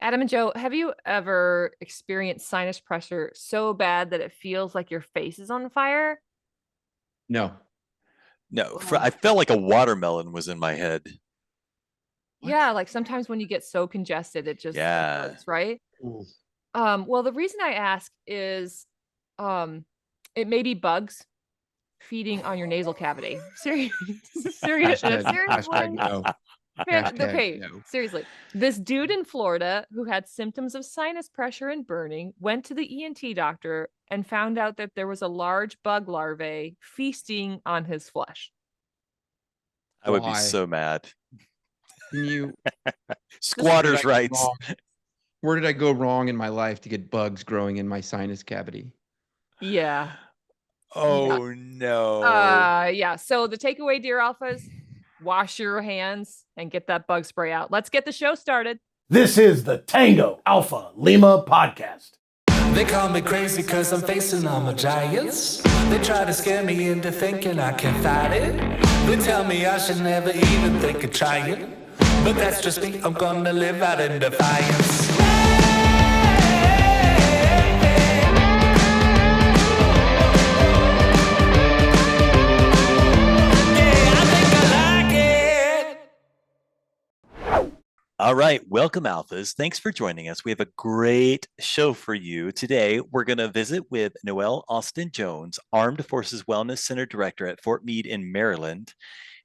Adam and Joe, have you ever experienced sinus pressure so bad that it feels like your face is on fire? No. No, I Ugh. felt like a watermelon was in my head. Yeah, like sometimes when you get so congested, it Yeah. hurts, right? Ooh. Well, the reason I ask is, um, it may be bugs feeding on your nasal cavity. Serious, serious, in a serious way. Hashtag no. Man, Hashtag okay, no. seriously. This dude in Florida who had symptoms of sinus pressure and burning went to the ENT doctor and found out that there was a large bug larvae feasting on his flesh. I would be Why? so mad. Can you Squatters' Where did I go rights. wrong? Where did I go wrong in my life to get bugs growing in my sinus cavity? Yeah. Oh no. Yeah. So the takeaway, dear alphas, wash your hands and get that bug spray out. Let's get the show started. This is the Tango Alpha Lima podcast. They call me crazy cause I'm facing all my giants. They try to scare me into thinking I can fight it. They tell me I should never even think of trying. But that's just me, I'm gonna live out in defiance. All right, welcome Alphas. Thanks for joining us. We have a great show for you. Today, we're going to visit with Noelle Austin-Jones, Armed Forces Wellness Center Director at Fort Meade in Maryland.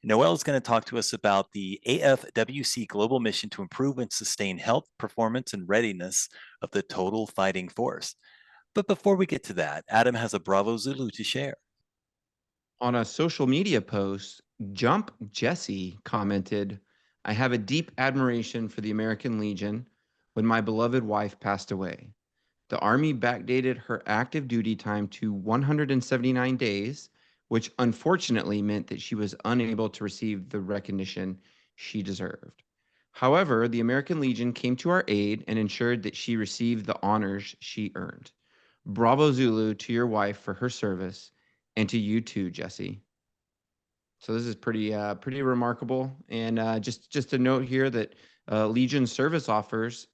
Noelle is going to talk to us about the AFWC global mission to improve and sustain health, performance, and readiness of the total fighting force. But before we get to that, Adam has a Bravo Zulu to share. On a social media post, Jump Jesse commented, I have a deep admiration for the American Legion when my beloved wife passed away. The Army backdated her active duty time to 179 days, which unfortunately meant that she was unable to receive the recognition she deserved. However, the American Legion came to our aid and ensured that she received the honors she earned. Bravo Zulu to your wife for her service, and to you too, Jesse. So this is pretty remarkable. And just a note here that Legion service officers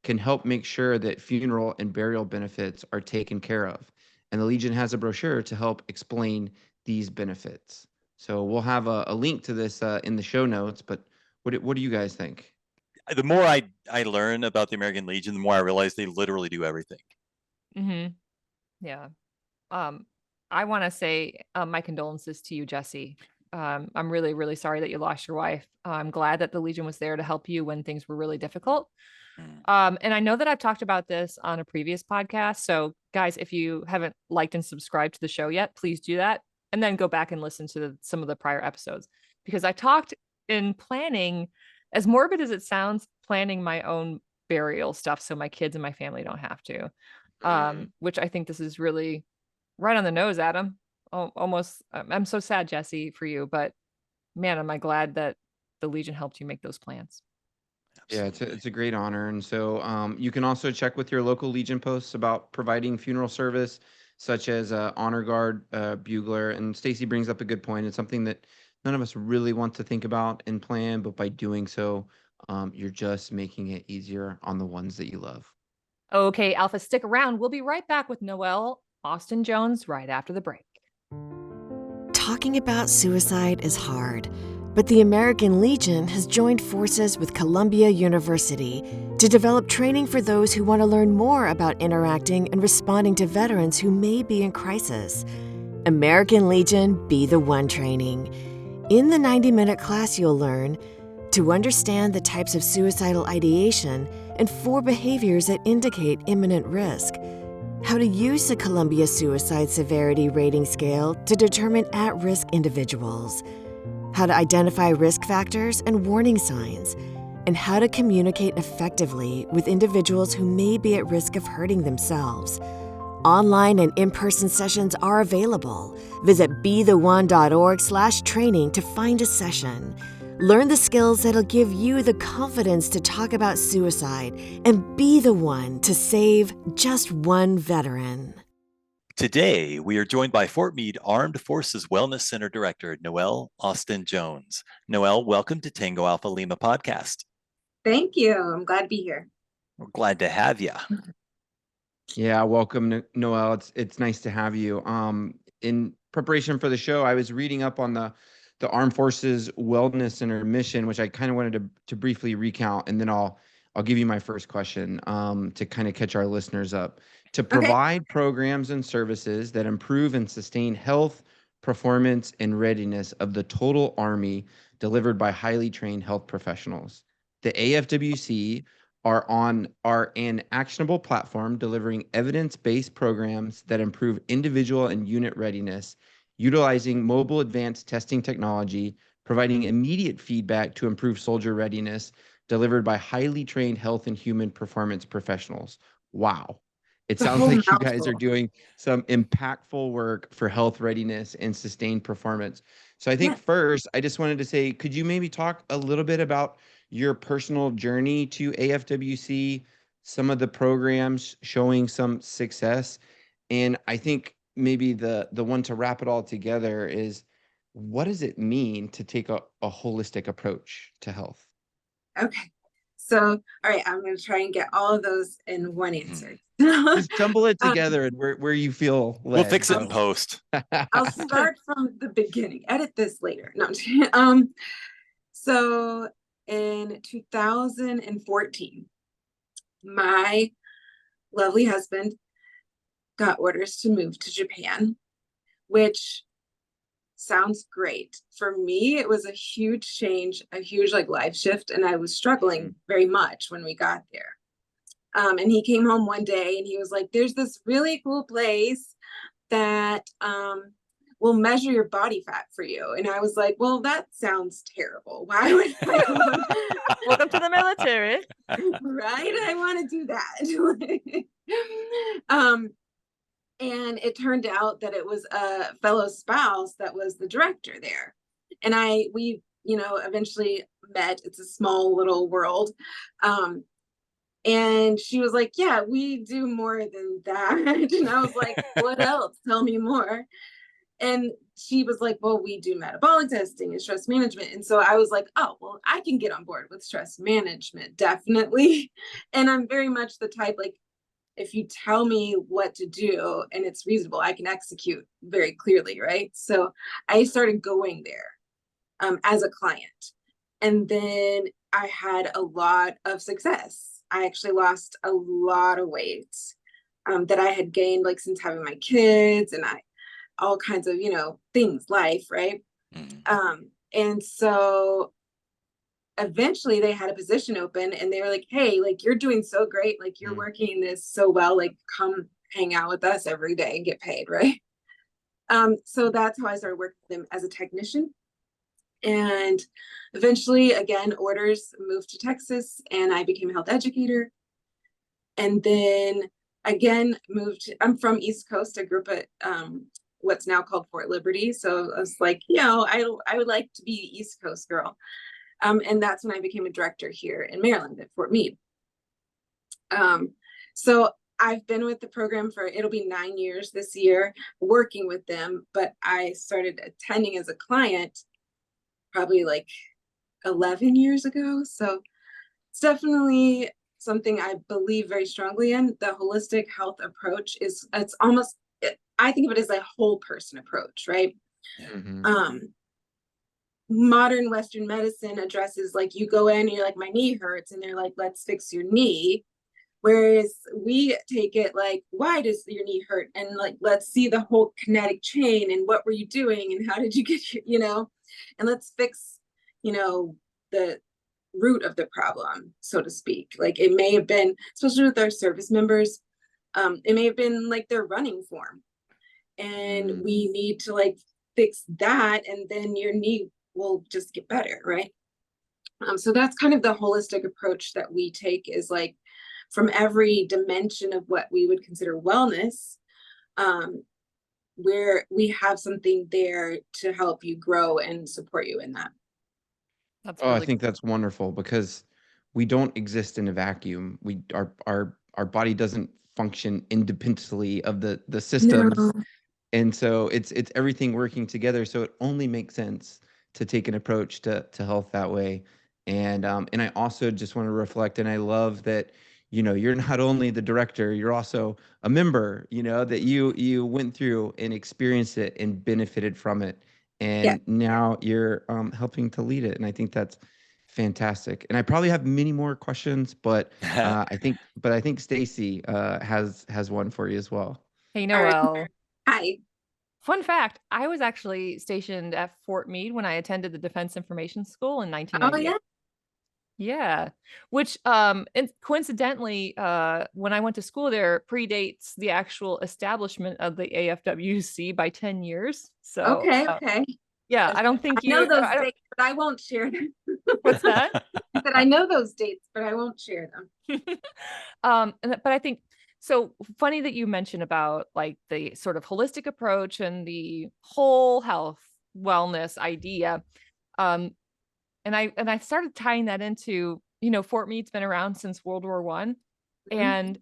can help make sure that funeral and burial benefits are taken care of. And the Legion has a brochure to help explain these benefits. So we'll have a link to this in the show notes. But what do you guys think? The more I learn about the American Legion, the more I realize they literally do everything. Mm-hmm. Yeah. I want to say my condolences to you, Jesse. I'm really, really sorry that you lost your wife. I'm glad that the Legion was there to help you when things were really difficult. And I know that I've talked about this on a previous podcast. So guys, if you haven't liked and subscribed to the show yet, please do that. And then go back and listen to some of the prior episodes, because I talked in planning, as morbid as it sounds, planning my own burial stuff so my kids and my family don't have to. Which I think this is really right on the nose, Adam. Almost. I'm so sad, Jesse, for you, but man, am I glad that the Legion helped you make those plans. Yeah, it's a great honor. And so you can also check with your local Legion posts about providing funeral service, such as honor guard, bugler. And Stacy brings up a good point. It's something that none of us really want to think about and plan, but by doing so, you're just making it easier on the ones that you love. Okay, Alpha, stick around. We'll be right back with Noelle Austin-Jones right after the break. Talking about suicide is hard, but the American Legion has joined forces with Columbia University to develop training for those who want to learn more about interacting and responding to veterans who may be in crisis. American Legion Be the One training. In the 90-minute class, you'll learn to understand the types of suicidal ideation and 4 behaviors that indicate imminent risk, how to use the Columbia Suicide Severity Rating Scale to determine at-risk individuals, how to identify risk factors and warning signs, and how to communicate effectively with individuals who may be at risk of hurting themselves. Online and in-person sessions are available. Visit betheone.org/training to find a session. Learn the skills that'll give you the confidence to talk about suicide and be the one to save just one veteran. Today, we are joined by Fort Meade Armed Forces Wellness Center Director, Noelle Austin-Jones. Noelle, welcome to Tango Alpha Lima podcast. Thank you. I'm glad to be here. We're glad to have you. Yeah, welcome, Noelle. It's nice to have you. In preparation for the show, I was reading up on the Armed Forces Wellness Center mission, which I kind of wanted to briefly recount, and then I'll give you my first question to kind of catch our listeners up. To provide programs and services that improve and sustain health, performance, and readiness of the total Army delivered by highly trained health professionals. The AFWC are an actionable platform delivering evidence-based programs that improve individual and unit readiness, utilizing mobile advanced testing technology, providing immediate feedback to improve soldier readiness, delivered by highly trained health and human performance professionals. Wow. It sounds like you guys are doing some impactful work for health readiness and sustained performance. So I think first, I just wanted to say, could you maybe talk a little bit about your personal journey to AFWC, some of the programs showing some success? And I think maybe the one to wrap it all together is, what does it mean to take a holistic approach to health? Okay. So, all right, I'm going to try and get all of those in one answer. Just jumble it together and where you feel led. We'll fix it in post. I'll start from the beginning. Edit this later. No, I'm kidding. So in 2014, my lovely husband got orders to move to Japan, which sounds great. For me, it was a huge change, a huge life shift, and I was struggling very much when we got there. And he came home one day and he was like, there's this really cool place that will measure your body fat for you. And I was like, well, that sounds terrible. Why would I Welcome to the military. Right? I want to do that. And it turned out that it was a fellow spouse that was the director there. And we eventually met. It's a small little world. And she was like, yeah, we do more than that. And I was like, what else? Tell me more. And she was like, well, we do metabolic testing and stress management. And so I was like, oh, well, I can get on board with stress management, definitely. And I'm very much the type, if you tell me what to do and it's reasonable, I can execute very clearly, right? So I started going there as a client. And then I had a lot of success. I actually lost a lot of weight that I had gained since having my kids and all kinds of, things, life, right? And so eventually they had a position open and they were like, hey, you're doing so great. You're working this so well, come hang out with us every day and get paid, right? So that's how I started working with them as a technician. And eventually, again, orders moved to Texas and I became a health educator. And then again, I'm from East Coast. I grew up at what's now called Fort Liberty. So I was like, I would like to be an East Coast girl. And that's when I became a director here in Maryland at Fort Meade. So I've been with the program it'll be 9 years this year, working with them, but I started attending as a client probably 11 years ago. So it's definitely something I believe very strongly in. The holistic health approach I think of it as a whole person approach, right? Modern Western medicine addresses you go in and you're like, my knee hurts, and they're like, let's fix your knee. Whereas we take it why does your knee hurt? And let's see the whole kinetic chain and what were you doing and how did you get and let's fix, the root of the problem, so to speak. It may have been, especially with our service members, it may have been their running form. And we need to fix that, and then your knee will just get better, right? So that's kind of the holistic approach that we take, is from every dimension of what we would consider wellness, where we have something there to help you grow and support you in that. I think that's wonderful, because we don't exist in a vacuum. Our body doesn't function independently of the systems. No. And so it's everything working together. So it only makes sense to take an approach to health that way. And I also just want to reflect, and I love that, you're not only the director, you're also a member, that you went through and experienced it and benefited from it. Yeah. And now you're helping to lead it. And I think that's fantastic. And I probably have many more questions, but I think Stacy has one for you as well. Hey, All right. Noelle. Hi. Fun fact, I was actually stationed at Fort Meade when I attended the Defense Information School in Oh 1998. yeah. Yeah, which and coincidentally, when I went to school there, predates the actual establishment of the AFWC by 10 years. So Okay. Okay. yeah, I don't think I know you. those I don't, dates, but I won't share them. what's that? I said I know those dates, but I won't share them. But I think so funny that you mentioned about like the sort of holistic approach and the whole health wellness idea. Um, and I started tying that into, Fort Meade's been around since World War I. And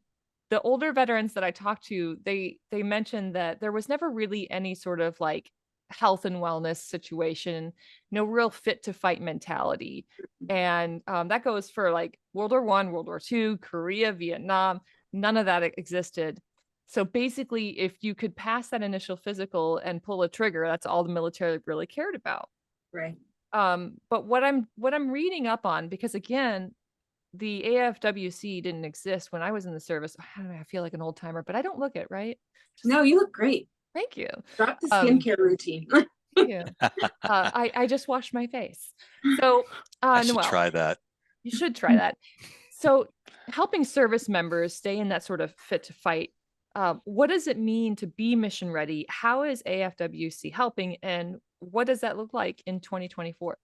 the older veterans that I talked to, they mentioned that there was never really any sort of like health and wellness situation, no real fit to fight mentality. And that goes for like World War I, World War II, Korea, Vietnam, none of that existed. So basically, if you could pass that initial physical and pull a trigger, that's all the military really cared about. Right. But what I'm reading up on, because again, the AFWC didn't exist when I was in the service. I don't know, I feel like an old timer, but I don't look it, right? No, you look great. Thank you. Drop the skincare routine. Thank you. I just washed my face. So I should Noelle, try that. you should try that. So helping service members stay in that sort of fit to fight. What does it mean to be mission ready? How is AFWC helping, and what does that look like in 2024?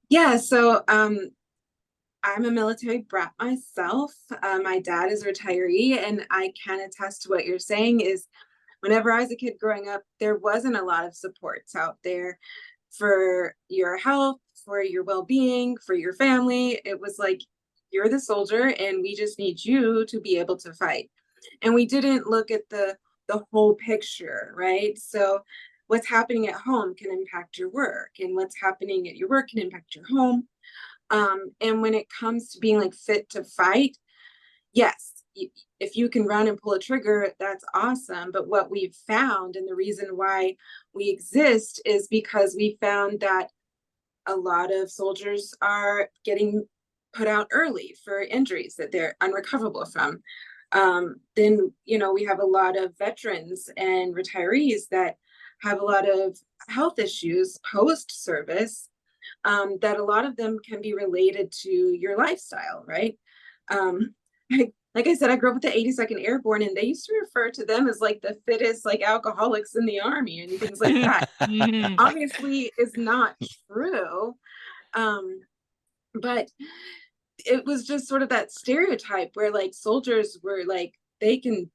Yeah, so I'm a military brat myself. My dad is a retiree, and I can attest to what you're saying is whenever I was a kid growing up, there wasn't a lot of supports out there for your health, for your well-being, for your family. It was like, you're the soldier and we just need you to be able to fight. And we didn't look at the whole picture, right? So what's happening at home can impact your work, and what's happening at your work can impact your home. And when it comes to being like fit to fight, yes, if you can run and pull a trigger, that's awesome. But what we've found, and the reason why we exist, is because we found that a lot of soldiers are getting put out early for injuries that they're unrecoverable from. Then, we have a lot of veterans and retirees that have a lot of health issues post-service, that a lot of them can be related to your lifestyle, right? Like I said, I grew up with the 82nd Airborne, and they used to refer to them as like the fittest like alcoholics in the Army and things like that. Obviously is not true. But it was just sort of that stereotype where like soldiers were like, they can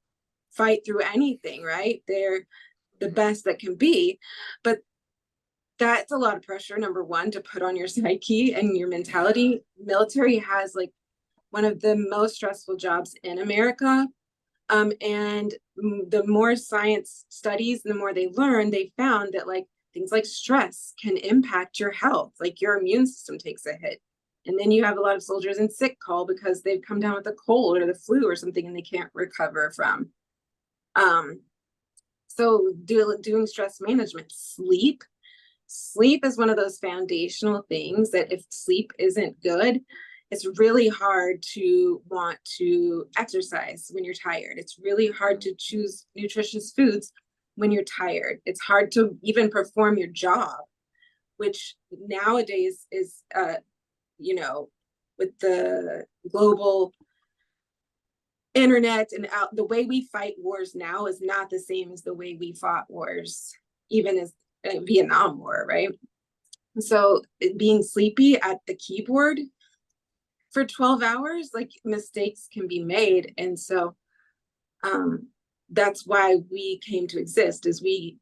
fight through anything, right? They're the best that can be. But that's a lot of pressure, number one, to put on your psyche and your mentality. Military has like one of the most stressful jobs in America. And the more science studies, the more they learn, they found that like things like stress can impact your health, like your immune system takes a hit. And then you have a lot of soldiers in sick call because they've come down with a cold or the flu or something and they can't recover from. So doing stress management, sleep is one of those foundational things that if sleep isn't good, it's really hard to want to exercise when you're tired. It's really hard to choose nutritious foods when you're tired. It's hard to even perform your job, which nowadays is, with the global internet and the way we fight wars now is not the same as the way we fought wars, even as Vietnam War, right? So being sleepy at the keyboard for 12 hours, like mistakes can be made. And so that's why we came to exist, is we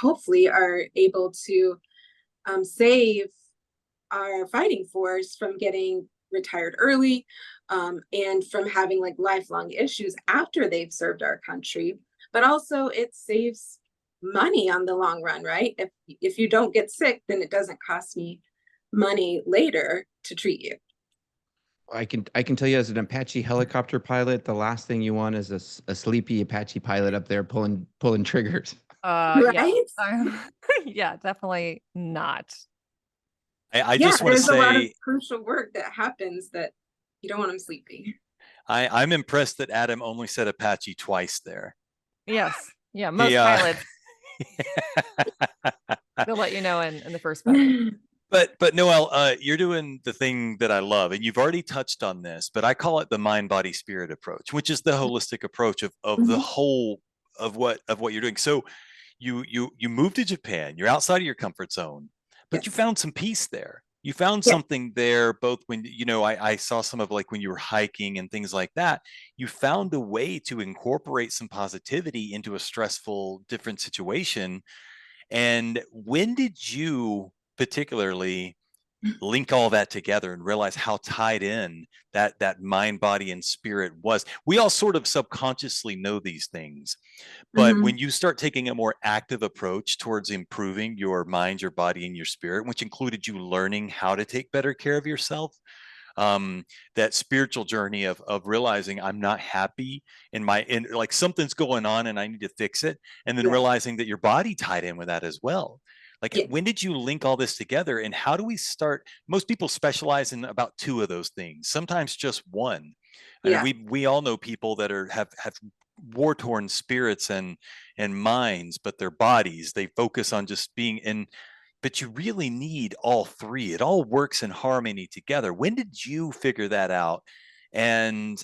hopefully are able to save our fighting force from getting retired early, and from having like lifelong issues after they've served our country. But also it saves money on the long run, right? If you don't get sick, then it doesn't cost me money later to treat you. I can tell you, as an Apache helicopter pilot, the last thing you want is a sleepy Apache pilot up there pulling triggers. Yeah. Right? Yeah, definitely not. I just want to there's a lot of say, crucial work that happens that you don't want them sleepy. I'm impressed that Adam only said Apache twice there. Yes. Yeah. Most Yeah. pilots, they'll let you know in the first feather. But Noelle, you're doing the thing that I love, and you've already touched on this, but I call it the mind, body, spirit approach, which is the holistic approach of the whole of what you're doing. So you moved to Japan, you're outside of your comfort zone, but you found some peace there. You found something there, both when, I saw some of, like, when you were hiking and things like that, you found a way to incorporate some positivity into a stressful, different situation. And when did you particularly link all that together and realize how tied in that mind, body, and spirit was? We all sort of subconsciously know these things, but when you start taking a more active approach towards improving your mind, your body, and your spirit, which included you learning how to take better care of yourself, that spiritual journey of realizing I'm not happy in like something's going on and I need to fix it, and then realizing that your body tied in with that as well. Like, when did you link all this together, and how do we start? Most people specialize in about two of those things, sometimes just one. And we all know people that have war-torn spirits and minds, but their bodies, they focus on just being in. But you really need all three. It all works in harmony together. When did you figure that out? And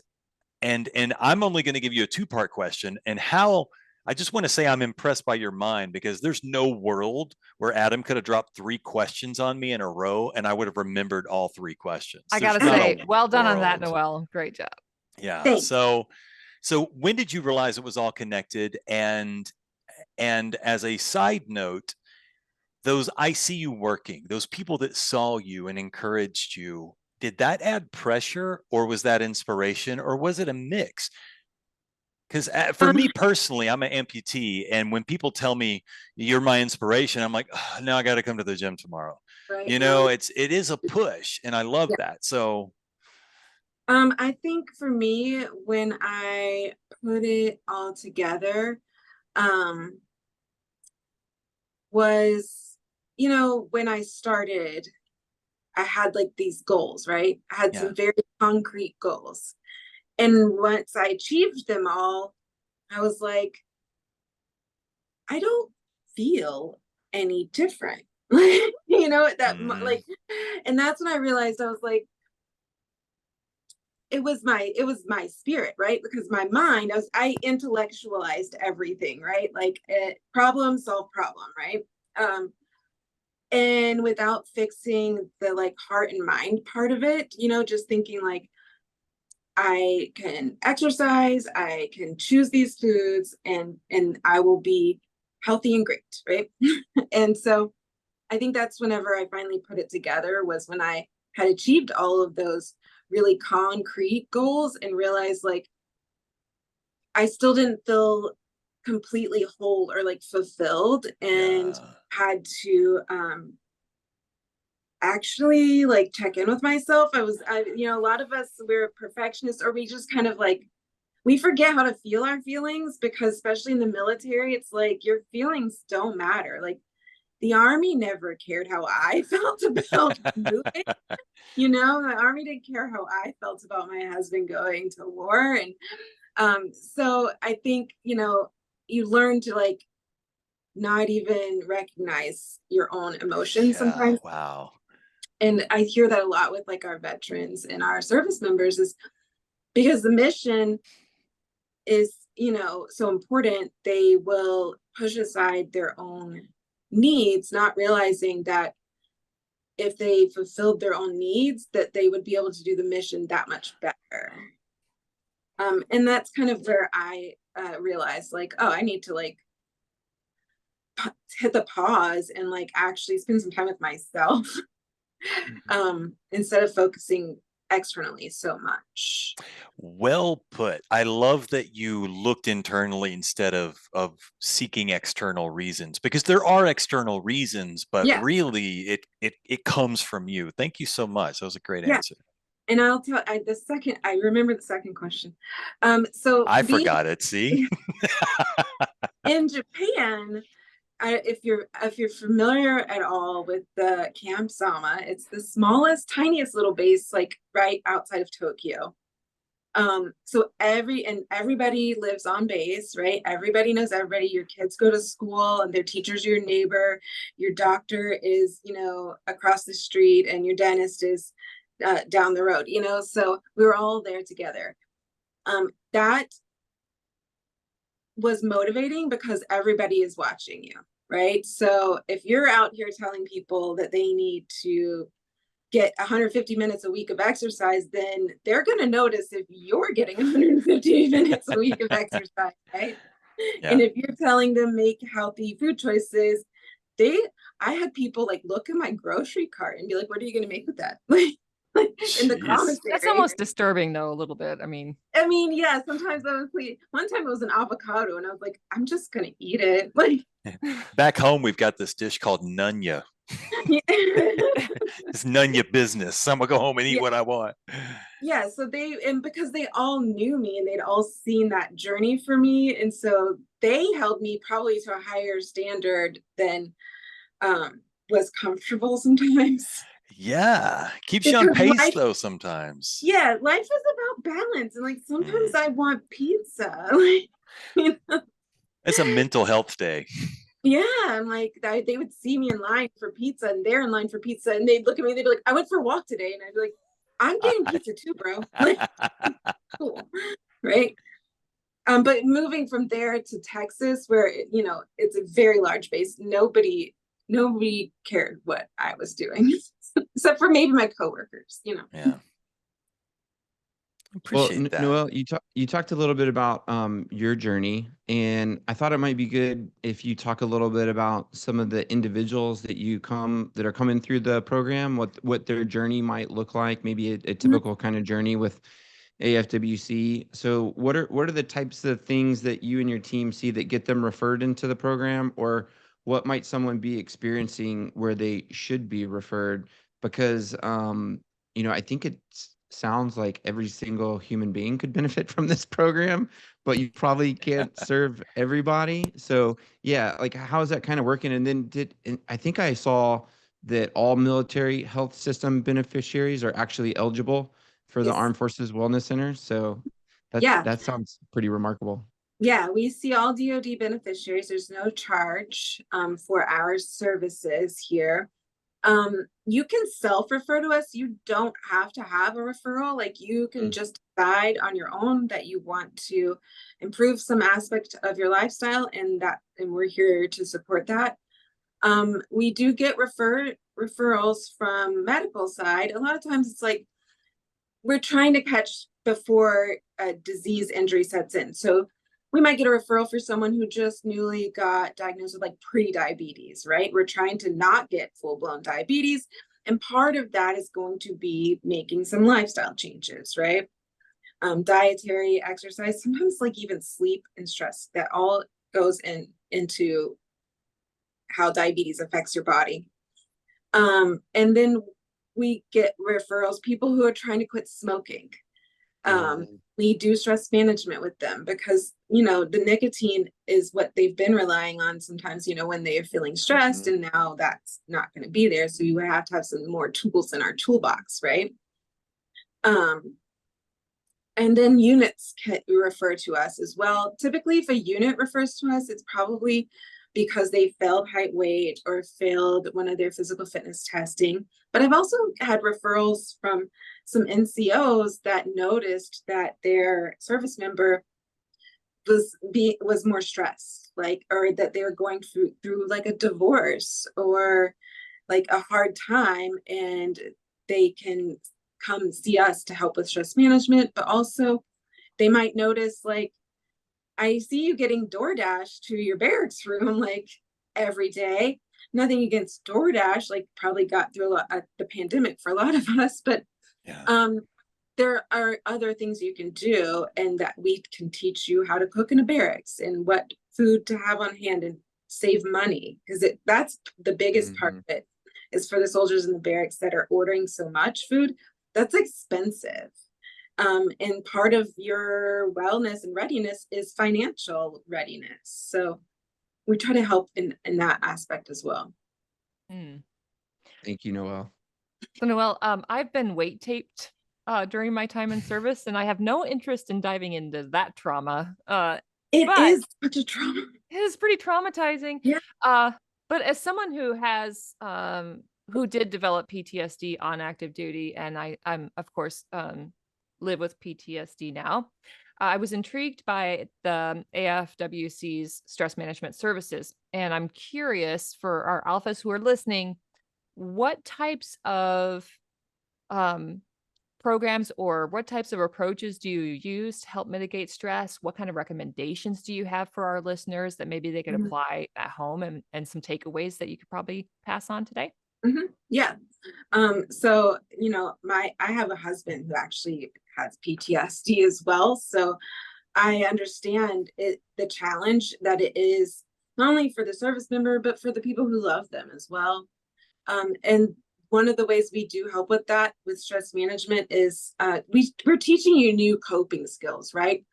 I'm only going to give you a two-part question. And how, I just want to say I'm impressed by your mind, because there's no world where Adam could have dropped three questions on me in a row and I would have remembered all three questions. I got to say, well done on that, Noelle. Great job. Yeah. Thanks. So when did you realize it was all connected? And as a side note, those I see you working, those people that saw you and encouraged you, did that add pressure, or was that inspiration, or was it a mix? Because for me personally, I'm an amputee, and when people tell me you're my inspiration, I'm like, oh, now I got to come to the gym tomorrow. Right. It is a push, and I love that. So I think for me, when I put it all together, was, when I started, I had like these goals, right? I had some very concrete goals. And once I achieved them all, I was like, I don't feel any different. Like, and that's when I realized, I was like, it was my spirit, right? Because my mind, I intellectualized everything, right? Like problem, solve problem, right? And without fixing the like heart and mind part of it, just thinking like, I can exercise, I can choose these foods, and I will be healthy and great, right? And so I think that's whenever I finally put it together, was when I had achieved all of those really concrete goals and realized like I still didn't feel completely whole or like fulfilled, and had to actually like check in with myself. A lot of us, we're perfectionists, or we just kind of like, we forget how to feel our feelings, because especially in the military, it's like your feelings don't matter. Like the Army never cared how I felt about moving. The Army didn't care how I felt about my husband going to war. And so I think, you learn to like not even recognize your own emotions sometimes. Wow. And I hear that a lot with like our veterans and our service members, is because the mission is, so important, they will push aside their own needs, not realizing that if they fulfilled their own needs, that they would be able to do the mission that much better. And that's kind of where I realized like, oh, I need to like hit the pause and like actually spend some time with myself. Instead of focusing externally so much. Well put. I love that you looked internally instead of seeking external reasons, because there are external reasons, but Yeah. really it comes from you. Thank you so much. That was a great Yeah. answer. And I'll tell I remember the second question. So I being forgot it. See? in Japan, if you're familiar at all with the Camp Sama, it's the smallest, tiniest little base, like right outside of Tokyo. So everybody lives on base, right? Everybody knows everybody. Your kids go to school and their teacher's your neighbor. Your doctor is, across the street, and your dentist is down the road, so we were all there together. That was motivating because everybody is watching you, right? So if you're out here telling people that they need to get 150 minutes a week of exercise, then they're going to notice if you're getting 150 minutes a week of exercise, right? Yeah. And if you're telling them make healthy food choices, I had people like look at my grocery cart and be like, what are you going to make with that? Like in the Jeez. comments. That's almost disturbing though, a little bit. I mean, yeah, sometimes I was like, one time it was an avocado and I was like, I'm just going to eat it. Like Back home, we've got this dish called nunya. It's nunya business. I'm gonna go home and eat what I want. Yeah, so because they all knew me and they'd all seen that journey for me, and so they held me probably to a higher standard than was comfortable sometimes. Yeah, keeps you on pace though sometimes. Yeah, life is about balance, and like sometimes I want pizza. Like, It's a mental health day. Yeah, I'm like, they would see me in line for pizza, and they're in line for pizza, and they'd look at me, they'd be like, I went for a walk today, and I'd be like, I'm getting pizza too, bro. Like, cool, right? But moving from there to Texas, where it's a very large base, nobody cared what I was doing, except for maybe my coworkers. Yeah. Appreciate that. Noelle, you talked a little bit about your journey, and I thought it might be good if you talk a little bit about some of the individuals that are coming through the program, what their journey might look like, maybe a typical kind of journey with AFWC. So what are the types of things that you and your team see that get them referred into the program, or what might someone be experiencing where they should be referred? Because I think it sounds like every single human being could benefit from this program, but you probably can't serve everybody. So yeah, like how is that kind of working? And then I think I saw that all military health system beneficiaries are actually eligible for the Armed Forces Wellness Center. So that sounds pretty remarkable. Yeah, we see all DoD beneficiaries. There's no charge for our services here. You can self-refer to us. You don't have to have a referral. Like you can just decide on your own that you want to improve some aspect of your lifestyle, and we're here to support that. We do get referrals from medical side. A lot of times it's like we're trying to catch before a disease injury sets in. So we might get a referral for someone who just newly got diagnosed with like pre-diabetes, right? We're trying to not get full-blown diabetes. And part of that is going to be making some lifestyle changes, right? Dietary, exercise, sometimes like even sleep and stress, that all goes into how diabetes affects your body. And then we get referrals, people who are trying to quit smoking. We do stress management with them because, the nicotine is what they've been relying on sometimes, when they are feeling stressed, and now that's not going to be there. So you would have to have some more tools in our toolbox, right? And then units can refer to us as well. Typically, if a unit refers to us, it's probably because they failed height weight or failed one of their physical fitness testing. But I've also had referrals from some NCOs that noticed that their service member was more stressed, or that they were going through like a divorce or like a hard time, and they can come see us to help with stress management. But also they might notice, like, I see you getting DoorDash to your barracks room like every day. Nothing against DoorDash, like probably got through a lot of the pandemic for a lot of us, but there are other things you can do, and that we can teach you how to cook in a barracks and what food to have on hand and save money, because that's the biggest part of it, is for the soldiers in the barracks that are ordering so much food. That's expensive. And part of your wellness and readiness is financial readiness. So we try to help in that aspect as well. Mm. Thank you, Noelle. So Noelle, I've been weight taped during my time in service, and I have no interest in diving into that trauma. It But is such a trauma. it is pretty traumatizing. Yeah. But as someone who has who did develop PTSD on active duty, and I'm of course live with PTSD now, I was intrigued by the AFWC's stress management services, and I'm curious for our alphas who are listening, what types of programs or what types of approaches do you use to help mitigate stress? What kind of recommendations do you have for our listeners that maybe they could Mhm. apply at home, and some takeaways that you could probably pass on today? Yeah. So, I have a husband who actually has PTSD as well. So I understand the challenge that it is, not only for the service member, but for the people who love them as well. And one of the ways we do help with that, with stress management, is we're teaching you new coping skills, right?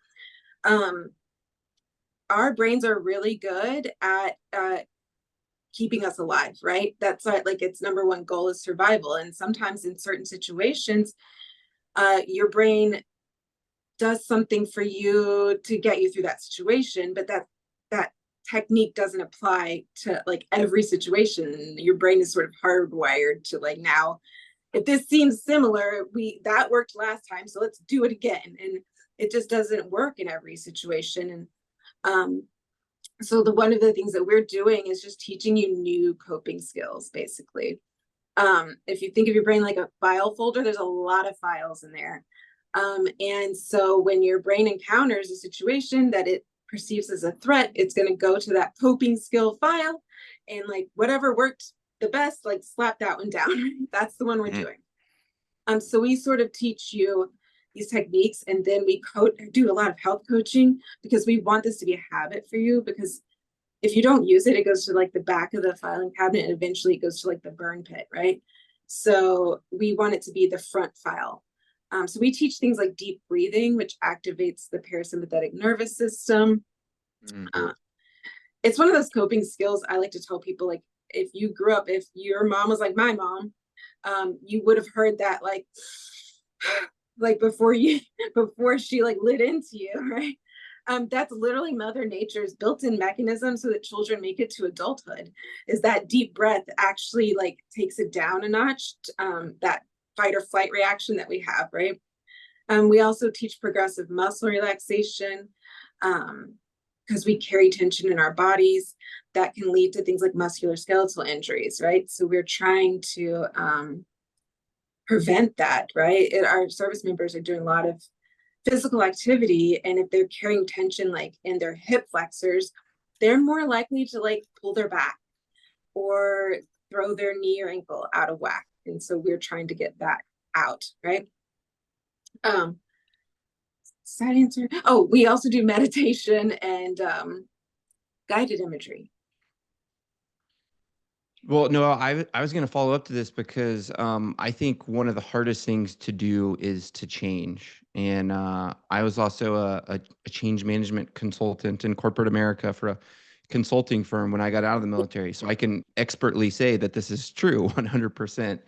Our brains are really good at keeping us alive, right? That's like its number one goal is survival. And sometimes in certain situations, your brain does something for you to get you through that situation, but that technique doesn't apply to like every situation. Your brain is sort of hardwired to like, now if this seems similar, that worked last time, so let's do it again. And it just doesn't work in every situation. And so one of the things that we're doing is just teaching you new coping skills, basically. If you think of your brain like a file folder, there's a lot of files in there. And so when your brain encounters a situation that it perceives as a threat, it's going to go to that coping skill file, and like whatever worked the best, like slap that one down. That's the one we're doing. So we sort of teach you these techniques, and then we do a lot of health coaching, because we want this to be a habit for you, because if you don't use it, it goes to like the back of the filing cabinet, and eventually it goes to like the burn pit, right? So we want it to be the front file. So we teach things like deep breathing, which activates the parasympathetic nervous system. It's one of those coping skills I like to tell people, like, if your mom was like my mom, you would have heard that like before she like lit into you, right? That's literally Mother Nature's built-in mechanism so that children make it to adulthood, is that deep breath actually like takes it down a notch, that fight or flight reaction that we have, right? We also teach progressive muscle relaxation, because we carry tension in our bodies that can lead to things like musculoskeletal injuries, right? So we're trying to prevent that, right? Our service members are doing a lot of physical activity, and if they're carrying tension like in their hip flexors, they're more likely to like pull their back or throw their knee or ankle out of whack. And so we're trying to get that out, right? Side answer. Oh, we also do meditation and guided imagery. Well, no, I was going to follow up to this because I think one of the hardest things to do is to change. And I was also a change management consultant in corporate America for a consulting firm when I got out of the military. So I can expertly say that this is true 100%.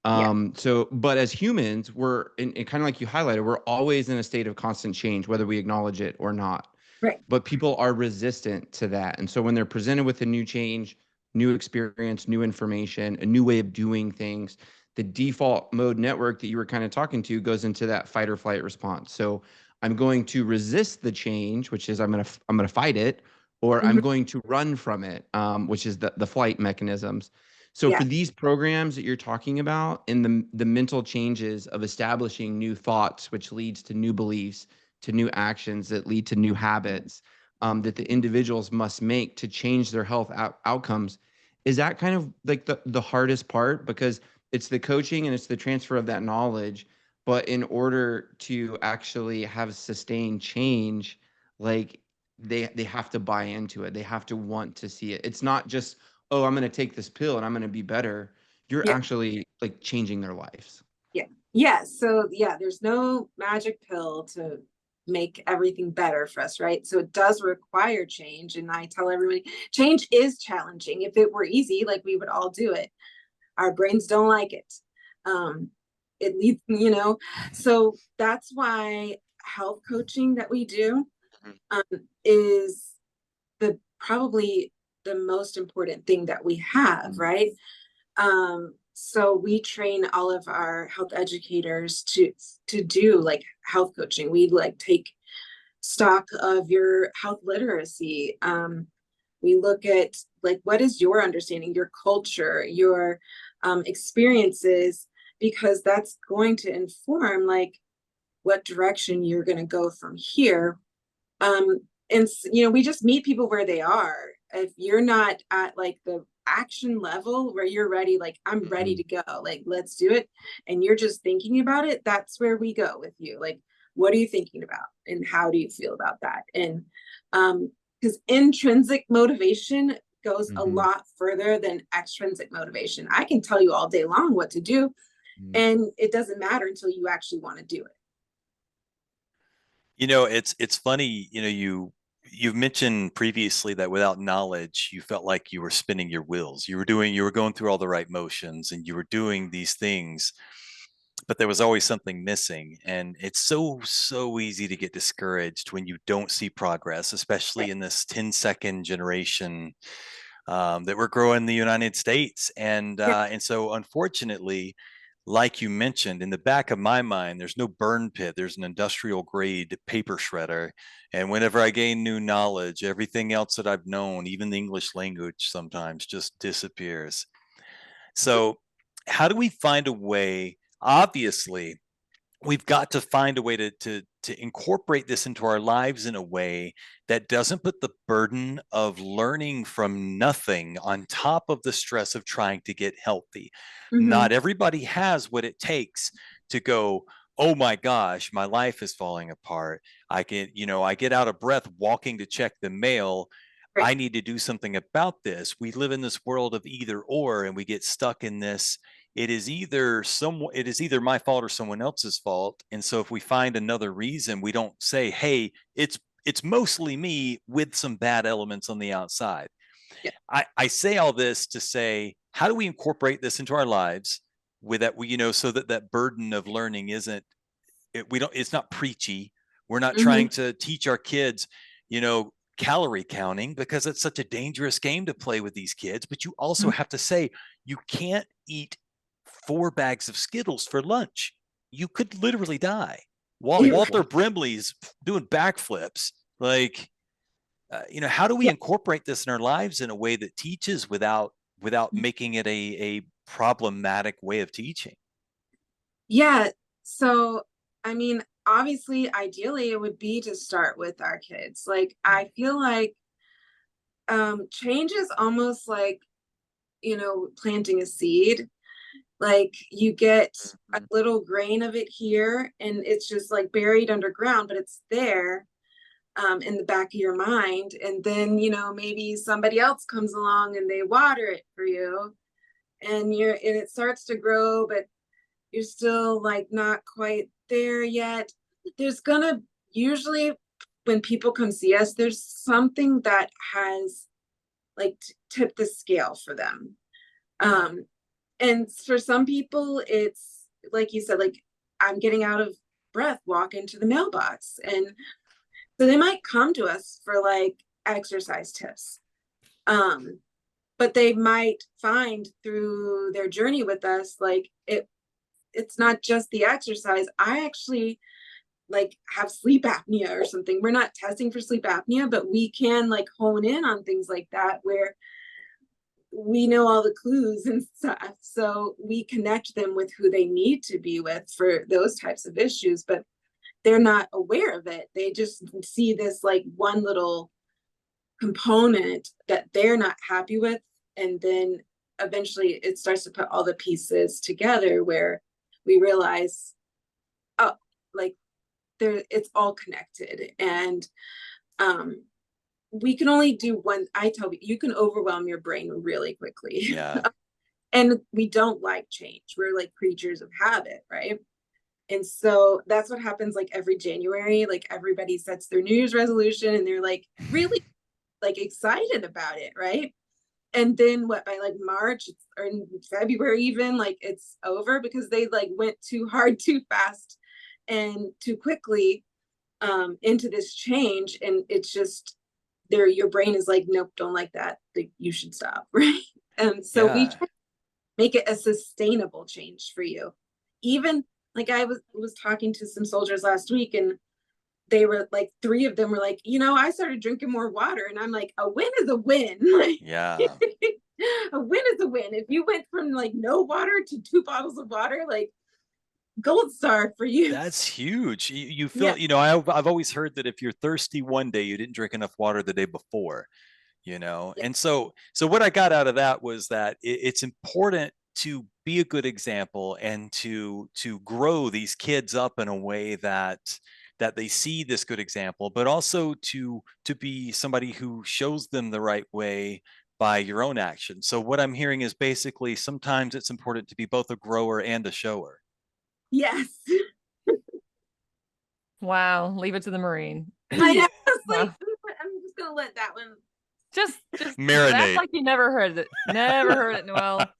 But as humans, we're in kind of like you highlighted, we're always in a state of constant change, whether we acknowledge it or not. Right. But people are resistant to that. And so when they're presented with a new change, new experience, new information, a new way of doing things, the default mode network that you were kind of talking to goes into that fight or flight response. So I'm going to resist the change, which is I'm going to fight it, or I'm going to run from it, which is the flight mechanisms. So for these programs that you're talking about, and the mental changes of establishing new thoughts, which leads to new beliefs, to new actions that lead to new habits, that the individuals must make to change their health outcomes, is that kind of like the hardest part? Because it's the coaching and it's the transfer of that knowledge. but in order to actually have sustained change, like they have to buy into it. They have to want to see it. It's not just, oh, I'm going to take this pill and I'm going to be better. You're Yeah. actually like changing their lives. Yeah. Yeah. So yeah, there's no magic pill to make everything better for us, right? So it does require change. And I tell everybody, change is challenging. If it were easy, like we would all do it. Our brains don't like it. It leads, so that's why health coaching that we do is probably the most important thing that we have, right? So we train all of our health educators to do like health coaching. We like take stock of your health literacy. We look at like, what is your understanding, your culture, your experiences, because that's going to inform like what direction you're going to go from here. And we just meet people where they are. If you're not at like the action level where you're ready, like I'm ready to go, like let's do it, and you're just thinking about it, that's where we go with you. Like, what are you thinking about and how do you feel about that? And because intrinsic motivation goes a lot further than extrinsic motivation. I can tell you all day long what to do, and it doesn't matter until you actually want to do it. It's funny, you've mentioned previously that without knowledge, you felt like you were spinning your wheels. You were going through all the right motions and you were doing these things, but there was always something missing. And it's so easy to get discouraged when you don't see progress, especially in this 10-second generation that we're growing in the United States. And so unfortunately, like you mentioned, in the back of my mind, there's no burn pit. There's an industrial grade paper shredder. And whenever I gain new knowledge, everything else that I've known, even the English language sometimes just disappears. So how do we find a way? Obviously, we've got to find a way to incorporate this into our lives in a way that doesn't put the burden of learning from nothing on top of the stress of trying to get healthy. Not everybody has what it takes to go, oh my gosh, my life is falling apart. I get out of breath walking to check the mail. I need to do something about this. We live in this world of either or, and we get stuck in this. It is either my fault or someone else's fault. And so if we find another reason, we don't say, hey, it's mostly me with some bad elements on the outside. Yeah. I say all this to say, how do we incorporate this into our lives with that, so that burden of learning it's not preachy. We're not trying to teach our kids, calorie counting, because it's such a dangerous game to play with these kids. But you also have to say, you can't eat 4 bags of Skittles for lunch. You could literally die. Walter Brimley's doing backflips. Like, how do we incorporate this in our lives in a way that teaches without making it a problematic way of teaching? Yeah. So, I mean, obviously, ideally, it would be to start with our kids. Like, I feel like change is almost like, planting a seed. Like you get a little grain of it here and it's just like buried underground, but it's there in the back of your mind. And then, maybe somebody else comes along and they water it for you and it starts to grow, but you're still like not quite there yet. There's gonna usually, when people come see us, there's something that has like tipped the scale for them. And for some people, it's like you said, like I'm getting out of breath, walk into the mailbox. And so they might come to us for like exercise tips. But they might find through their journey with us, like it's not just the exercise. I actually like have sleep apnea or something. We're not testing for sleep apnea, but we can like hone in on things like that where we know all the clues and stuff. So we connect them with who they need to be with for those types of issues, but they're not aware of it. They just see this like one little component that they're not happy with. And then eventually it starts to put all the pieces together where we realize oh, like it's all connected. And we can only do one. I tell you can overwhelm your brain really quickly. Yeah. And we don't like change. We're like creatures of habit, right? And so that's what happens like every January. Like everybody sets their New Year's resolution and they're like really like excited about it, right? And then what, by like March or in February even, like it's over because they like went too hard, too fast, and too quickly into this change. And it's just your brain is like, nope, don't like that. Like you should stop, right? And so we try to make it a sustainable change for you. Even like I was talking to some soldiers last week, and they were like, 3 of them were like, I started drinking more water. And I'm like, a win is a win. Like, Yeah. a win is a win. If you went from like no water to 2 bottles of water, like gold star for you. That's huge. You feel, I've always heard that if you're thirsty one day, you didn't drink enough water the day before, And so what I got out of that was that it's important to be a good example and to grow these kids up in a way that they see this good example, but also to be somebody who shows them the right way by your own action. So what I'm hearing is basically sometimes it's important to be both a grower and a shower. Yes. Wow. Leave it to the Marine. I know. It's like, I'm just gonna let that one just marinate. That's like you never heard it. Never heard it, Noelle.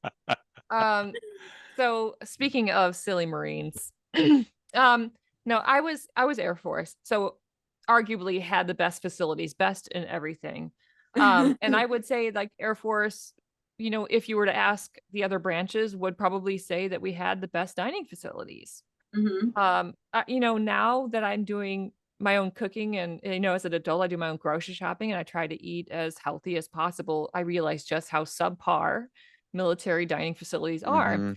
So speaking of silly Marines, no, I was Air Force, so arguably had the best facilities, best in everything. And I would say like Air Force, if you were to ask the other branches, would probably say that we had the best dining facilities. Mm-hmm. Now that I'm doing my own cooking and, as an adult, I do my own grocery shopping and I try to eat as healthy as possible. I realize just how subpar military dining facilities are. Mm-hmm.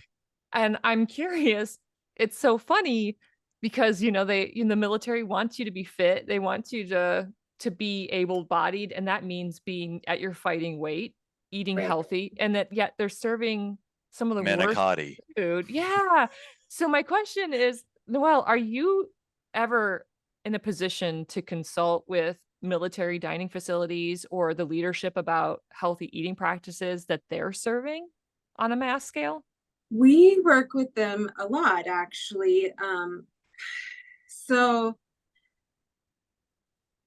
And I'm curious, it's so funny because, the military wants you to be fit. They want you to be able-bodied. And that means being at your fighting weight, eating healthy, and that yet they're serving some of the manicotti worst food. Yeah. So my question is, Noelle, are you ever in a position to consult with military dining facilities or the leadership about healthy eating practices that they're serving on a mass scale? We work with them a lot, actually. So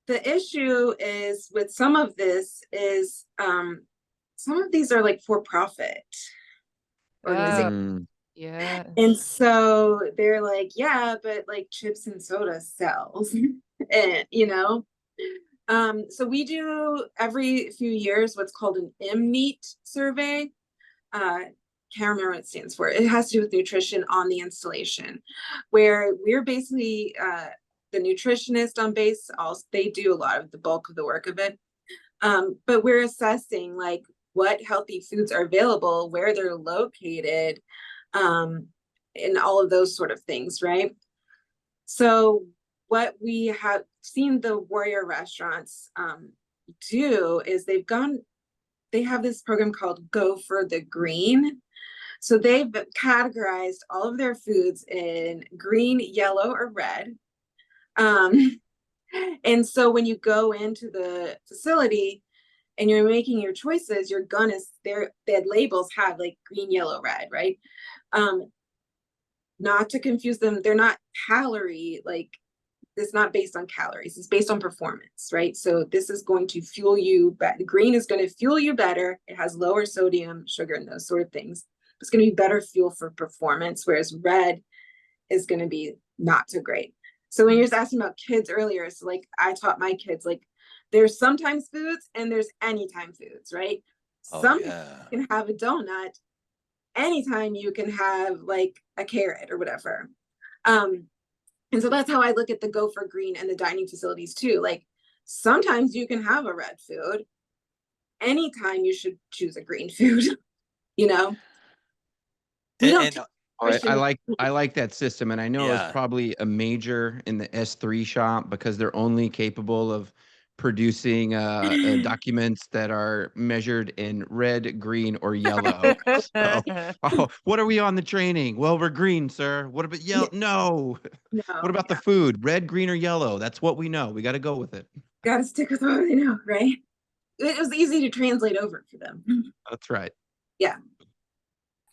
the issue is with some of this is some of these are like for-profit organizations. Yeah. And so they're like, yeah, but like chips and soda sells. And so we do every few years what's called an MNEAT survey. Can't remember what it stands for. It has to do with nutrition on the installation, where we're basically the nutritionist on base. Also, they do a lot of the bulk of the work of it. But we're assessing like what healthy foods are available, where they're located, and all of those sort of things, right? So what we have seen the Warrior restaurants do is they have this program called Go for the Green. So they've categorized all of their foods in green, yellow, or red. And so when you go into the facility and you're making your choices, you're gonna, their labels have like green, yellow, red, right? Not to confuse them, they're not calorie, like it's not based on calories, it's based on performance, right? So this is going to fuel you, but green is going to fuel you better. It has lower sodium, sugar, and those sort of things. It's going to be better fuel for performance, whereas red is going to be not so great. So when you're just asking about kids earlier, so like I taught my kids, like there's sometimes foods and there's anytime foods, right? Sometimes you can have a donut, anytime you can have like a carrot or whatever. And so that's how I look at the Go for Green and the dining facilities too. Like sometimes you can have a red food, anytime you should choose a green food, I like that system, and I know it's probably a major in the S3 shop because they're only capable of producing documents that are measured in red, green, or yellow. So, oh, what are we on the training? Well, we're green, sir. What about yellow? No. What No, about the yeah. food? Red, green, or yellow? That's what we know. We got to go with it. Gotta stick with what we know, right? It was easy to translate over for them. That's right. Yeah.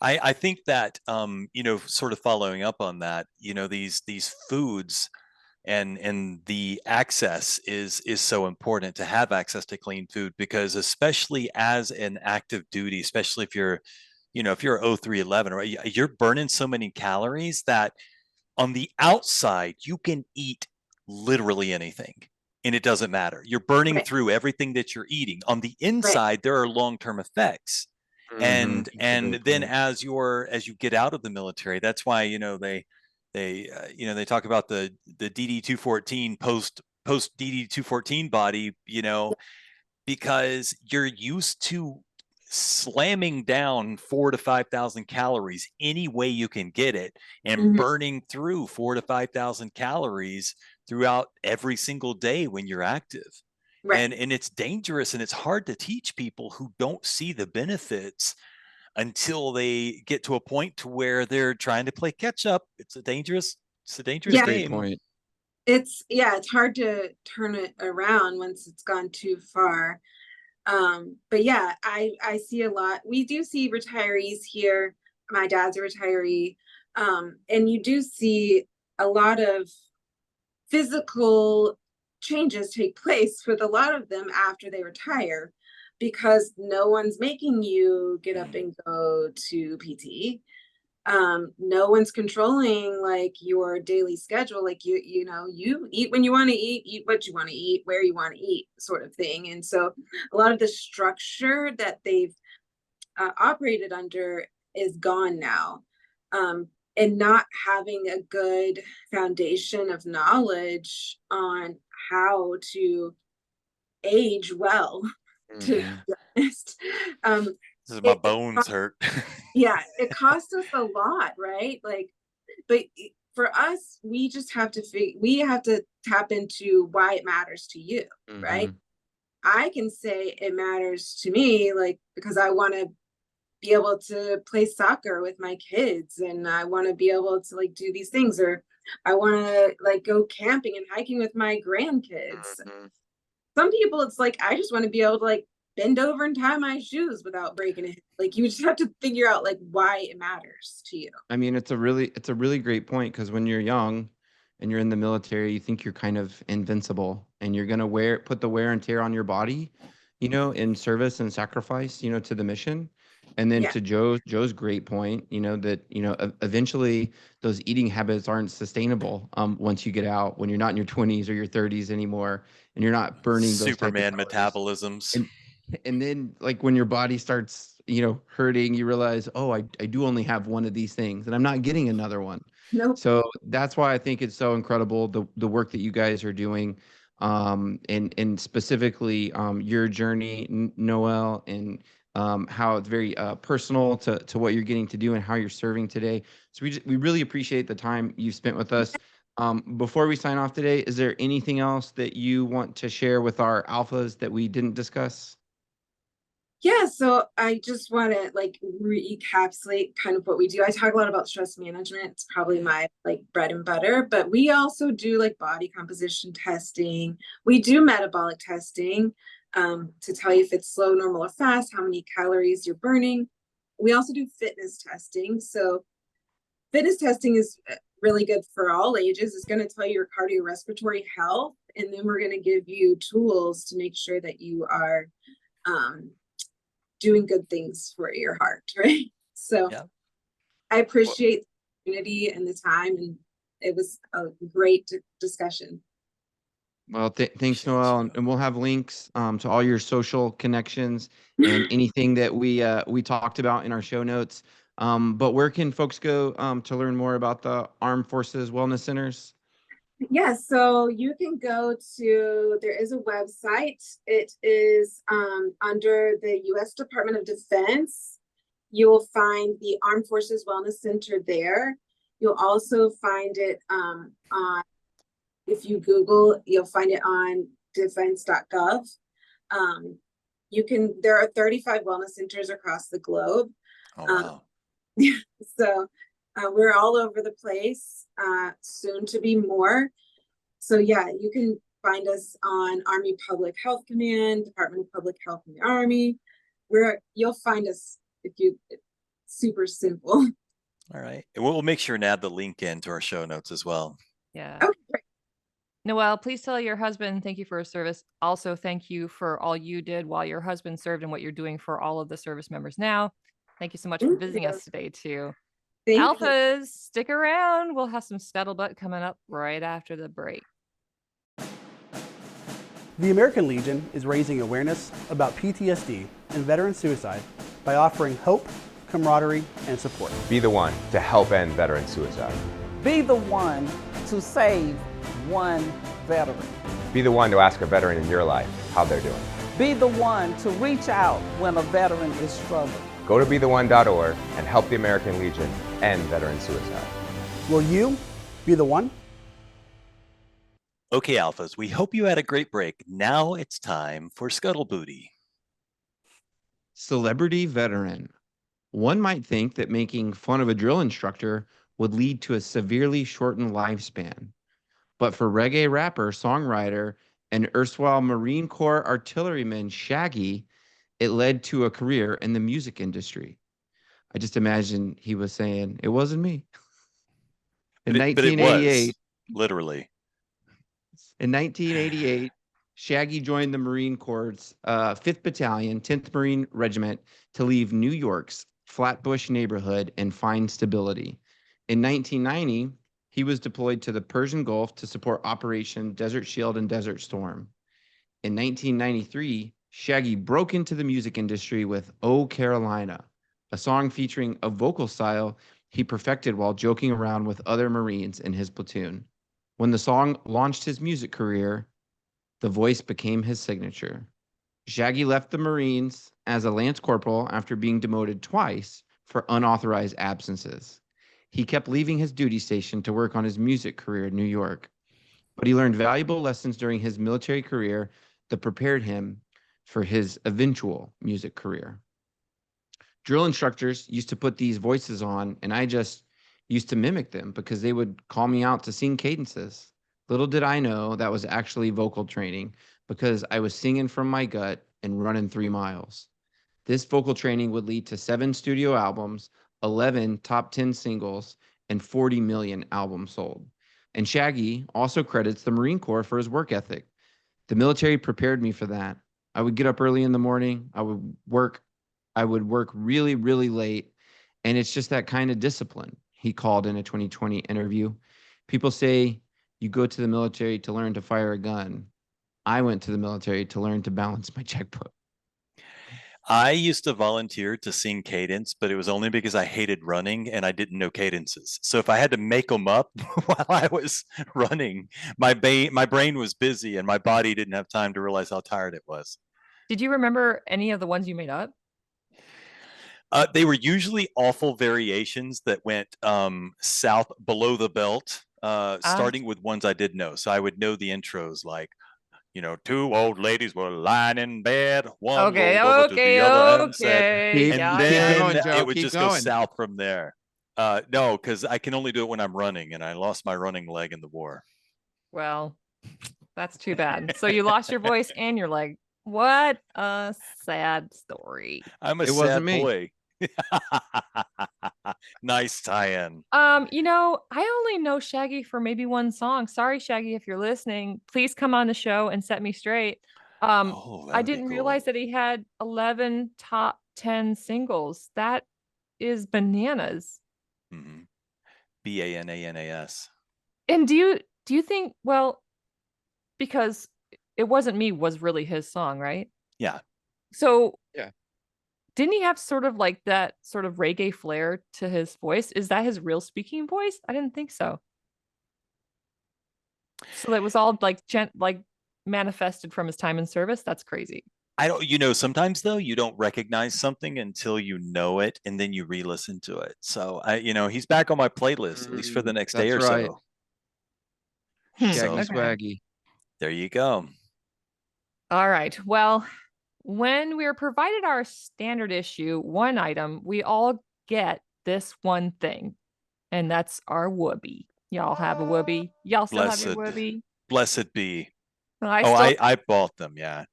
I think that sort of following up on that, these foods and the access is so important to have access to clean food, because especially as an active duty, especially if you're if you're 0311, right, you're burning so many calories that on the outside you can eat literally anything and it doesn't matter. You're burning Right. through everything that you're eating. On the Right. inside, there are long-term effects. And That's a great then point. as you get out of the military, that's why they talk about the DD-214 post DD-214 body, because you're used to slamming down 4,000 to 5,000 calories any way you can get it, and burning through 4,000 to 5,000 calories throughout every single day when you're active. Right. And it's dangerous, and it's hard to teach people who don't see the benefits until they get to a point to where they're trying to play catch up. It's a dangerous Yeah. Great game. point. It's hard to turn it around once it's gone too far. But yeah, I see a lot. We do see retirees here. My dad's a retiree. And you do see a lot of physical changes take place with a lot of them after they retire, because no one's making you get up and go to PT. No one's controlling like your daily schedule. Like you eat when you want to eat what you want to eat, where you want to eat, sort of thing. And so a lot of the structure that they've operated under is gone now. And not having a good foundation of knowledge on how to age well, to be honest. This is my bones hurt. Yeah, it costs us a lot, right? Like, but for us, we just have to we have to tap into why it matters to you, right? I can say it matters to me, like, because I want to be able to play soccer with my kids, and I want to be able to like do these things, or I want to like go camping and hiking with my grandkids. Some people, it's like, I just want to be able to like bend over and tie my shoes without breaking it. Like, you just have to figure out like why it matters to you. I mean, it's a really great point, because when you're young and you're in the military, you think you're kind of invincible, and you're gonna put the wear and tear on your body, in service and sacrifice, to the mission. And then to Joe's great point, that eventually those eating habits aren't sustainable once you get out, when you're not in your 20s or your 30s anymore, and you're not burning those Superman type of calories. metabolisms. And then like when your body starts, hurting, you realize, oh, I do only have one of these things, and I'm not getting another one. Nope. So that's why I think it's so incredible, the work that you guys are doing, and specifically your journey, Noelle, and how it's very personal to what you're getting to do and how you're serving today. So we really appreciate the time you've spent with us. Before we sign off today, is there anything else that you want to share with our alphas that we didn't discuss? Yeah, so I just want to like recapitulate kind of what we do. I talk a lot about stress management. It's probably my like bread and butter, but we also do like body composition testing. We do metabolic testing to tell you if it's slow, normal, or fast, how many calories you're burning. We also do fitness testing. So fitness testing is really good for all ages. It's going to tell you your cardiorespiratory health, and then we're going to give you tools to make sure that you are doing good things for your heart, right? So I appreciate the community and the time, and it was a great discussion. Well, thanks, Noelle, and we'll have links to all your social connections and anything that we talked about in our show notes. But where can folks go to learn more about the Armed Forces Wellness Centers? Yeah, so you can go to, there is a website. It is under the U.S. Department of Defense. You'll find the Armed Forces Wellness Center there. You'll also find it on, if you Google, you'll find it on defense.gov. There are 35 wellness centers across the globe. Oh, wow. So we're all over the place, soon to be more. So yeah, you can find us on Army Public Health Command, Department of Public Health in the Army. You'll find us it's super simple. All right. And we'll make sure and add the link into our show notes as well. Yeah. Okay, great. Noelle, please tell your husband thank you for his service. Also, thank you for all you did while your husband served and what you're doing for all of the service members now. Thank you so much for Thank visiting you. us today, too. Thank you. Alphas, stick around. We'll have some scuttlebutt coming up right after the break. The American Legion is raising awareness about PTSD and veteran suicide by offering hope, camaraderie, and support. Be the one to help end veteran suicide. Be the one to save one veteran. Be the one to ask a veteran in your life how they're doing. Be the one to reach out when a veteran is struggling. Go to betheone.org and help the American Legion end veteran suicide. Will you be the one? Okay, Alphas, we hope you had a great break. Now it's time for SCUTTLEBUTT. Celebrity veteran. One might think that making fun of a drill instructor would lead to a severely shortened lifespan. But for reggae rapper, songwriter, and erstwhile Marine Corps artilleryman Shaggy, it led to a career in the music industry. I just imagine he was saying, it wasn't me. In But it 1988, was, literally. In 1988, Shaggy joined the Marine Corps' 5th Battalion, 10th Marine Regiment to leave New York's Flatbush neighborhood and find stability. In 1990, he was deployed to the Persian Gulf to support Operation Desert Shield and Desert Storm. In 1993, Shaggy broke into the music industry with Oh Carolina, a song featuring a vocal style he perfected while joking around with other Marines in his platoon. When the song launched his music career, the voice became his signature. Shaggy left the Marines as a Lance Corporal after being demoted twice for unauthorized absences. He kept leaving his duty station to work on his music career in New York, but he learned valuable lessons during his military career that prepared him for his eventual music career. Drill instructors used to put these voices on, and I just used to mimic them because they would call me out to sing cadences. Little did I know that was actually vocal training because I was singing from my gut and running 3 miles. This vocal training would lead to 7 studio albums, 11 top 10 singles, and 40 million albums sold. And Shaggy also credits the Marine Corps for his work ethic. The military prepared me for that. I would get up early in the morning. I would work really, really late. And it's just that kind of discipline, he called in a 2020 interview. People say you go to the military to learn to fire a gun. I went to the military to learn to balance my checkbook. I used to volunteer to sing cadence, but it was only because I hated running and I didn't know cadences. So if I had to make them up while I was running, my brain was busy and my body didn't have time to realize how tired it was. Did you remember any of the ones you made up? They were usually awful variations that went south below the belt, starting with ones I did know. So I would know the intros like, 2 old ladies were lying in bed. One rolled over to the other and said, and then it would just go south from there. No, because I can only do it when I'm running, and I lost my running leg in the war. Well, that's too bad. So you lost your voice and your leg. What a sad story. I'm a sad boy. Nice tie-in. I only know Shaggy for maybe one song. Sorry, Shaggy, if you're listening, please come on the show and set me straight. I didn't realize that he had 11 top 10 singles. That is bananas. Mm-hmm. Bananas. And do you think, well, because It Wasn't Me was really his song, right? Yeah. So yeah. Didn't he have sort of like that sort of reggae flair to his voice? Is that his real speaking voice? I didn't think so. So that was all like manifested from his time in service. That's crazy. I don't, sometimes though, you don't recognize something until you know it and then you re-listen to it. So he's back on my playlist, at least for the next day or right. so. Shaggy Swaggy. There you go. All right. Well, when we are provided our standard issue, one item, we all get this one thing, and that's our Woobie. Y'all have a Woobie. Y'all still have your Blessed, Woobie. blessed be. I I bought them. Yeah.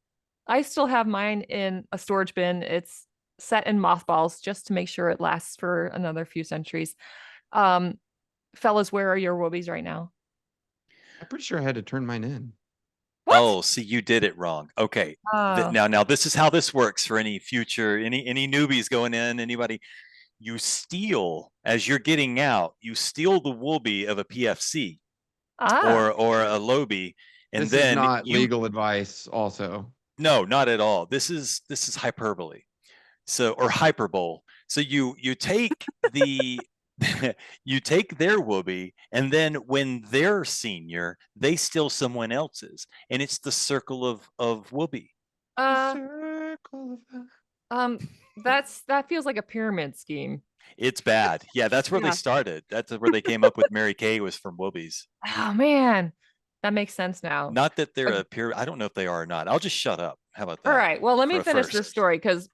I still have mine in a storage bin. It's set in mothballs just to make sure it lasts for another few centuries. Fellas, where are your Woobies right now? I'm pretty sure I had to turn mine in. What? Oh, see, you did it wrong. Okay. Oh. Now this is how this works for any future, any newbies going in, anybody. You steal, as you're getting out, you steal the Woobie of a PFC or a Lobie. And This then is not legal advice also. No, not at all. This is hyperbole. So, or hyperbole. So you take the you take their Woobie, and then when they're senior, they steal someone else's, and it's the circle of Woobie. That feels like a pyramid scheme. It's bad. Yeah, that's where they started. That's where they came up with Mary Kay, was from Woobies. Oh man, that makes sense now. Not that they're a pyramid. I don't know if they are or not. I'll just shut up. How about that? All right. Well, let me finish this story, because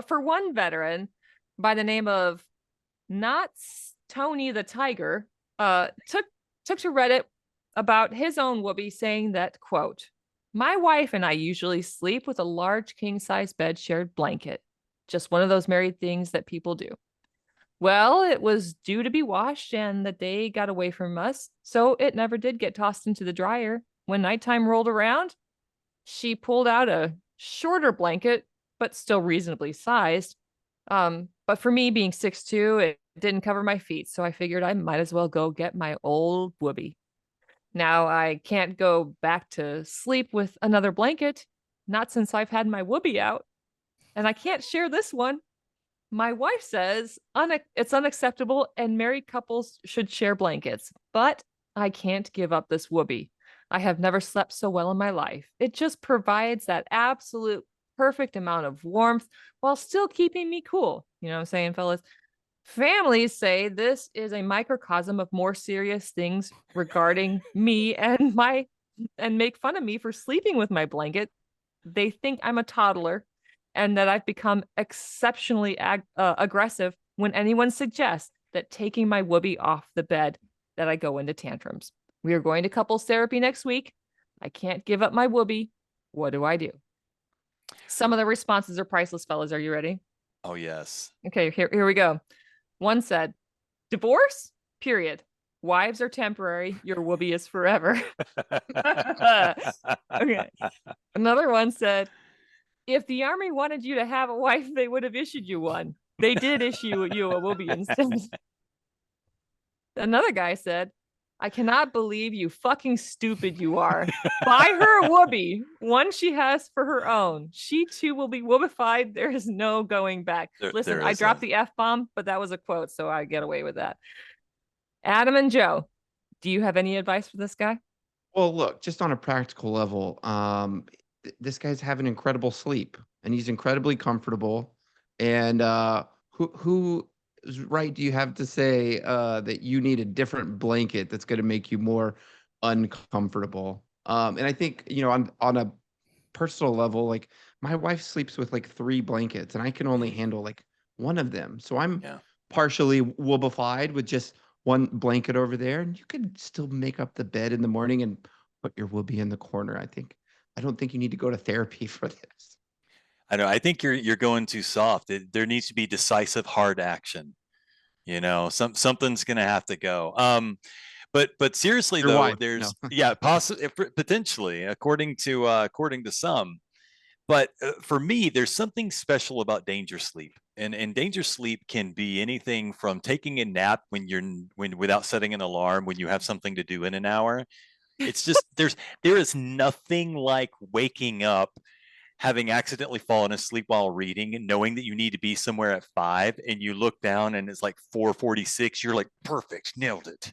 for one veteran by the name of not Tony the Tiger took to Reddit about his own Woobie, saying that, quote, "My wife and I usually sleep with a large king-size bed shared blanket. Just one of those married things that people do. Well, it was due to be washed and the day got away from us, so it never did get tossed into the dryer. When nighttime rolled around, she pulled out a shorter blanket, but still reasonably sized. But for me, being 6'2", it didn't cover my feet, so I figured I might as well go get my old Woobie. Now I can't go back to sleep with another blanket, not since I've had my Woobie out. And I can't share this one. My wife says it's unacceptable and married couples should share blankets, but I can't give up this Woobie. I have never slept so well in my life. It just provides that absolute perfect amount of warmth while still keeping me cool. You know what I'm saying, fellas? Families say this is a microcosm of more serious things regarding me and make fun of me for sleeping with my blanket. They think I'm a toddler and that I've become exceptionally aggressive when anyone suggests that taking my Woobie off the bed, that I go into tantrums. We are going to couples therapy next week. I can't give up my Woobie. What do I do?" Some of the responses are priceless, fellas. Are you ready? Oh, yes. Okay, here we go. One said, "Divorce? Period. Wives are temporary. Your Woobie is forever." Okay. Another one said, "If the Army wanted you to have a wife, they would have issued you one. They did issue you a Woobie instead." Another guy said, "I cannot believe you fucking stupid you are. Buy her a Woobie, one she has for her own. She too will be Woobified. There is no going back." Listen, I dropped the F-bomb, but that was a quote, so I get away with that. Adam and Joe, do you have any advice for this guy? Well, look, just on a practical level, this guy's having incredible sleep and he's incredibly comfortable. And who right do you have to say that you need a different blanket that's going to make you more uncomfortable? And I think, you know, on a personal level, like my wife sleeps with like 3 blankets and I can only handle like one of them. So I'm partially Woobified with just one blanket over there, and you can still make up the bed in the morning and put your Woobie in the corner. I don't think you need to go to therapy for this. I know. I think you're going too soft. There needs to be decisive, hard action. You know, something's going to have to go. But seriously Your though, wife, there's no. potentially, according to some. But for me, there's something special about danger sleep, and danger sleep can be anything from taking a nap when without setting an alarm when you have something to do in an hour. It's just there is nothing like waking up, having accidentally fallen asleep while reading and knowing that you need to be somewhere at 5 and you look down and it's like 4:46. You're like, perfect, nailed it.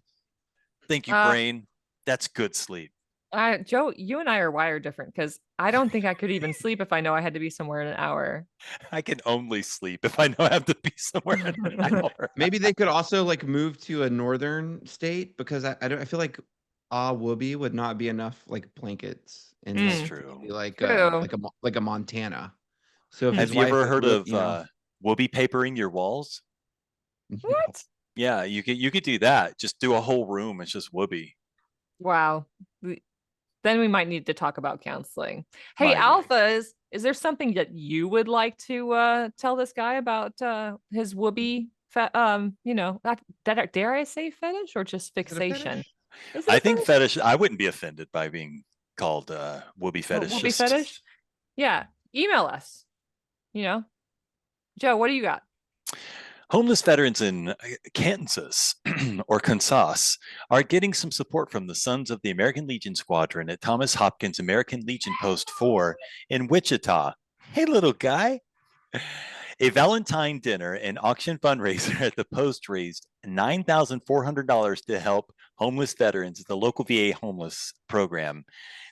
Thank you, brain. That's good sleep. Joe, you and I are wired different, because I don't think I could even sleep if I know I had to be somewhere in an hour. I can only sleep if I know I have to be somewhere in an hour. Maybe they could also like move to a northern state, because I feel like Woobie would not be enough like blankets and Mm. That's like true. be like True. like a Montana. So if Have his you ever wife heard would, of Wooby papering your walls? What? Yeah, you could do that. Just do a whole room. It's just Wooby. Wow. Then we might need to talk about counseling. Hey, Might we? Alphas, is there something that you would like to tell this guy about his whoopee, dare I say fetish or just Is it a fixation? fetish? Is it I a think fetish. I wouldn't be offended by being called Wooby Whoopee fetishist. fetish? Yeah. Email us. Joe, what do you got? Homeless veterans in Kansas or Kansas are getting some support from the Sons of the American Legion Squadron at Thomas Hopkins American Legion Post 4 in Wichita. Hey, little guy. A Valentine dinner and auction fundraiser at the post raised $9,400 to help homeless veterans at the local VA homeless program.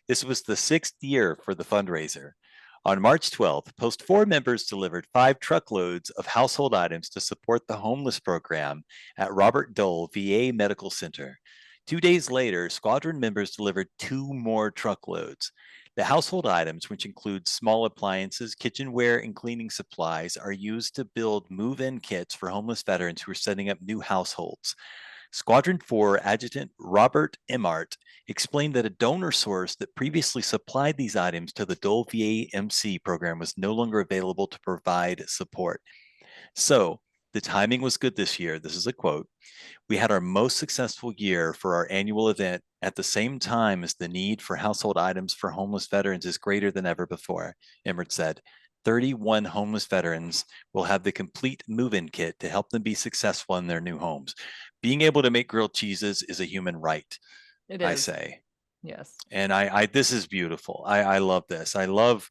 This was the 6th year for the fundraiser. On March 12th, Post 4 members delivered 5 truckloads of household items to support the homeless program at Robert Dole VA Medical Center. 2 days later, squadron members delivered 2 more truckloads. The household items, which include small appliances, kitchenware, and cleaning supplies, are used to build move-in kits for homeless veterans who are setting up new households. Squadron 4 Adjutant Robert Emmart explained that a donor source that previously supplied these items to the Dole VA MC program was no longer available to provide support. So the timing was good this year. This is a quote. We had our most successful year for our annual event at the same time as the need for household items for homeless veterans is greater than ever before, Emmert said. 31 homeless veterans will have the complete move-in kit to help them be successful in their new homes. Being able to make grilled cheeses is a human right, It I is. say. Yes. And I this is beautiful. I love this. I love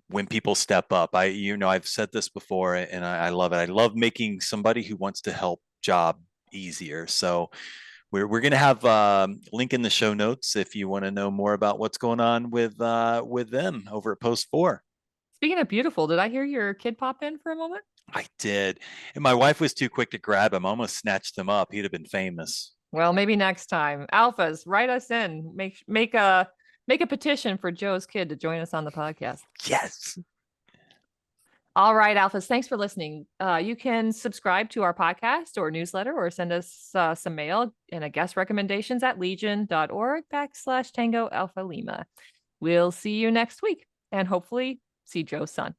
when people step up. I've said this before and I love it. I love making somebody who wants to help job easier. So we're going to have a link in the show notes if you want to know more about what's going on with them over at Post 4. Speaking of beautiful, did I hear your kid pop in for a moment? I did. And my wife was too quick to grab him. I almost snatched him up. He'd have been famous. Well, maybe next time. Alphas, write us in. Make a petition for Joe's kid to join us on the podcast. Yes. All right, Alphas, thanks for listening. You can subscribe to our podcast or newsletter or send us some mail and a guest recommendations at legion.org/Tango Alpha Lima. We'll see you next week and hopefully see Joe's son.